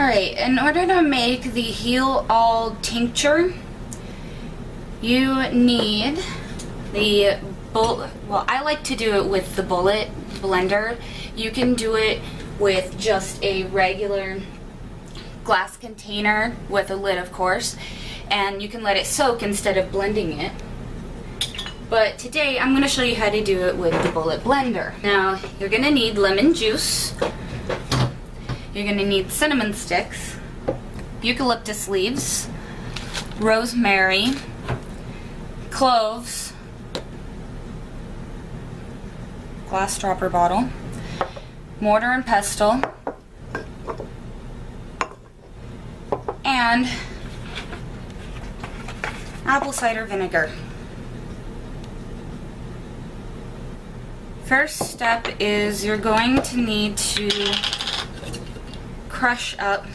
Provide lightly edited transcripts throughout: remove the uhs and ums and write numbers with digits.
Alright, in order to make the Heal All Tincture, you need the bullet. Well, I like to do it with the bullet blender. You can do it with just a regular glass container with a lid, of course, and you can let it soak instead of blending it. But today I'm going to show you how to do it with the bullet blender. Now, you're going to need lemon juice. You're going to need cinnamon sticks, eucalyptus leaves, rosemary, cloves, glass dropper bottle, mortar and pestle, and apple cider vinegar. First step is you're going to need to crush up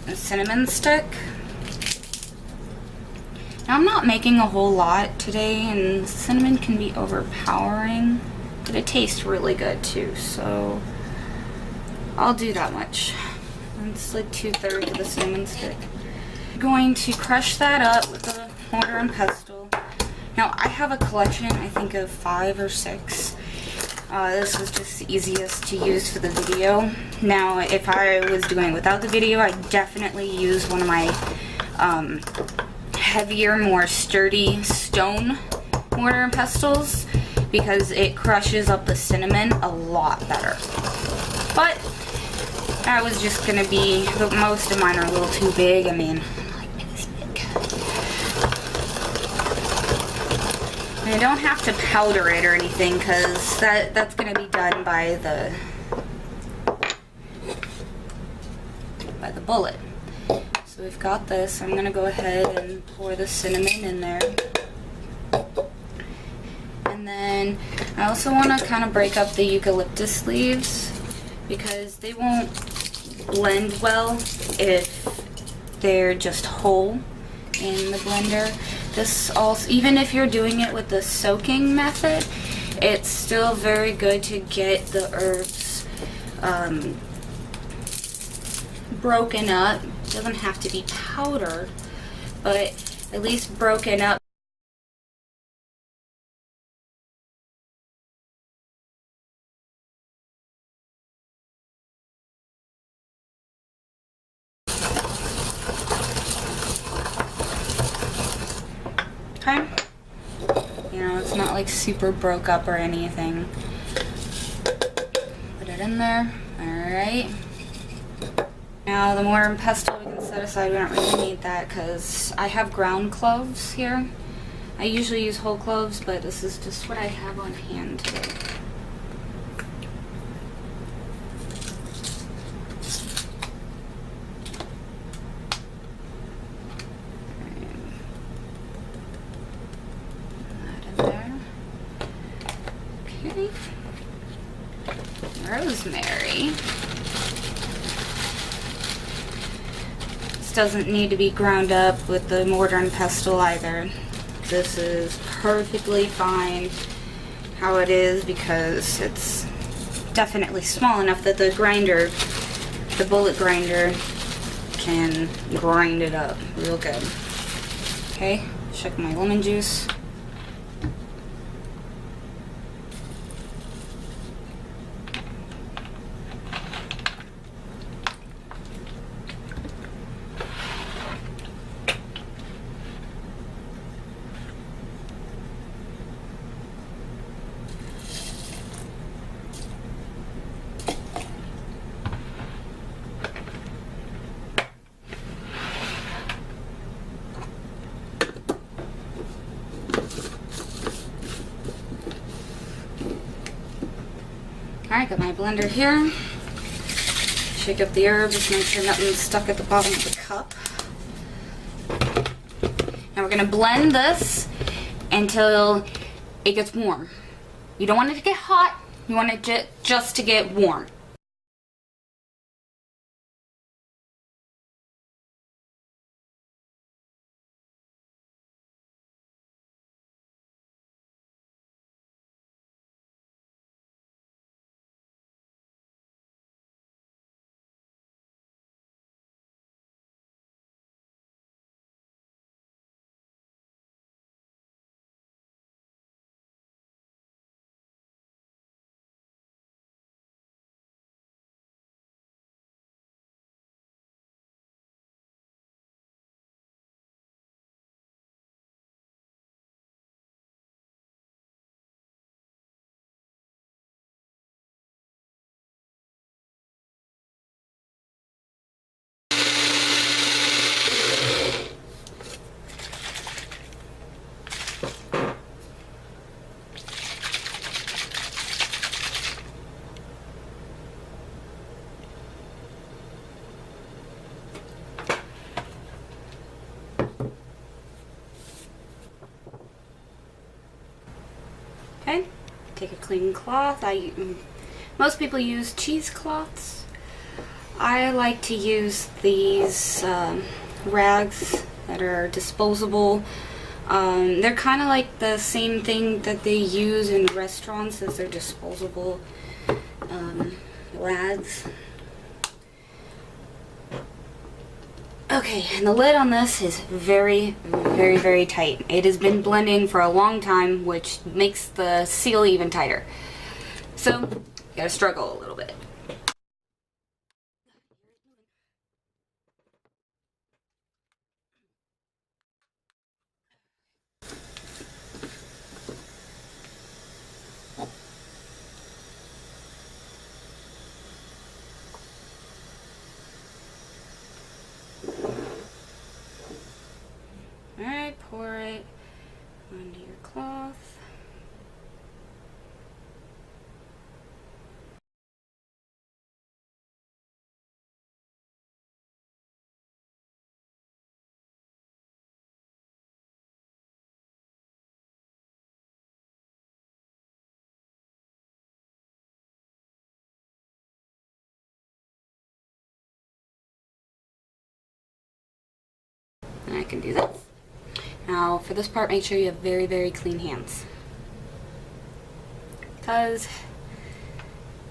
a cinnamon stick. Now, I'm not making a whole lot today, and cinnamon can be overpowering, but it tastes really good too, so I'll do that much. It's like 2/3 of the cinnamon stick. I'm going to crush that up with a mortar and pestle. Now, I have a collection, I think, of 5 or 6. This was just the easiest to use for the video. Now, if I was doing it without the video, I'd definitely use one of my heavier, more sturdy stone mortar and pestles, because it crushes up the cinnamon a lot better. But that was just going to be, most of mine are a little too big. I mean, I don't have to powder it or anything, because that's going to be done by the bullet. So we've got this. I'm going to go ahead and pour the cinnamon in there. And then I also want to kind of break up the eucalyptus leaves, because they won't blend well if they're just whole in the blender. This also, even if you're doing it with the soaking method, it's still very good to get the herbs broken up. It doesn't have to be powdered, but at least broken up. Okay? You know, it's not like super broke up or anything. Put it in there. Alright. Now the mortar and pestle we can set aside. We don't really need that because I have ground cloves here. I usually use whole cloves, but this is just what I have on hand today. Okay. Rosemary. This doesn't need to be ground up with the mortar and pestle either. This is perfectly fine how it is, because it's definitely small enough that the grinder, the bullet grinder, can grind it up real good. Okay, shook my lemon juice. Alright, got my blender here. Shake up the herbs, make sure nothing's stuck at the bottom of the cup. Now we're going to blend this until it gets warm. You don't want it to get hot, you want it just to get warm. Okay, take a clean cloth. Most people use cheesecloths. I like to use these rags that are disposable. They're kind of like the same thing that they use in restaurants, as they're disposable rags. Okay, and the lid on this is very, very, very tight. It has been blending for a long time, which makes the seal even tighter. So, you gotta struggle a little bit. Alright, pour it onto your cloth. And I can do this. Now, for this part, make sure you have very, very clean hands. Because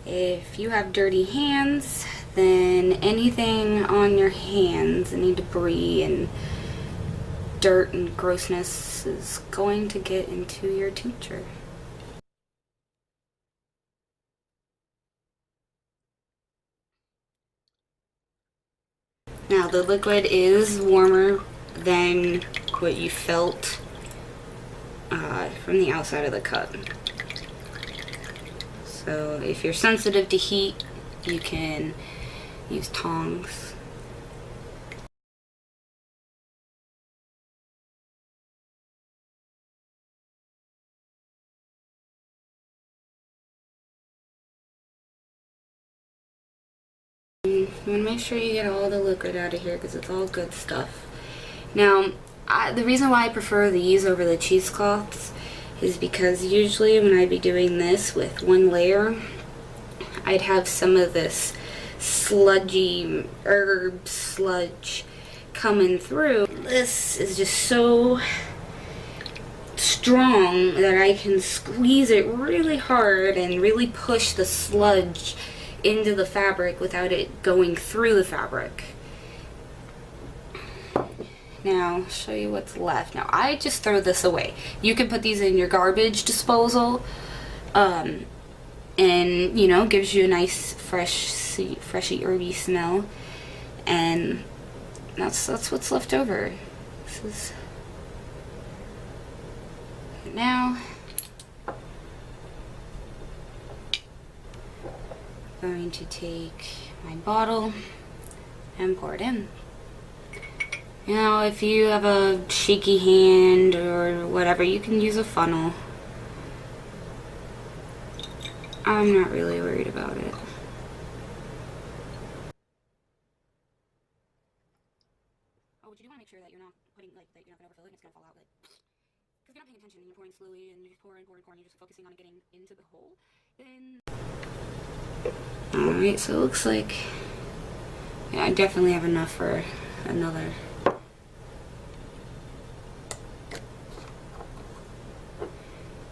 if you have dirty hands, then anything on your hands, any debris and dirt and grossness, is going to get into your tincture. Now, the liquid is warmer than what you felt from the outside of the cup. So if you're sensitive to heat, you can use tongs. You want to make sure you get all the liquid out of here, because it's all good stuff. Now, the reason why I prefer these over the cheesecloths is because usually when I'd be doing this with one layer, I'd have some of this sludgy herb sludge coming through. This is just so strong that I can squeeze it really hard and really push the sludge into the fabric without it going through the fabric. Now, I'll show you what's left. Now, I just throw this away. You can put these in your garbage disposal, and, you know, gives you a nice freshy herby smell, and that's what's left over. This is now. I'm going to take my bottle and pour it in. Now, if you have a shaky hand or whatever, you can use a funnel. I'm not really worried about it. Oh, but you do want to make sure that you're not putting, like, that you're not going to overfill it and it's going to fall out. Because if you're not paying attention and you're pouring slowly and you're pouring, and you're just focusing on it getting into the hole, then... Alright, so it looks like... Yeah, I definitely have enough for another...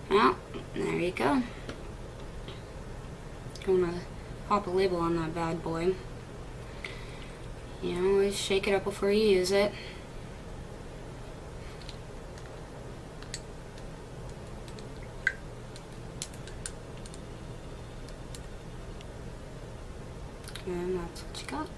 Well, there you go. Gonna pop a label on that bad boy. You know, always shake it up before you use it. And that's what you got.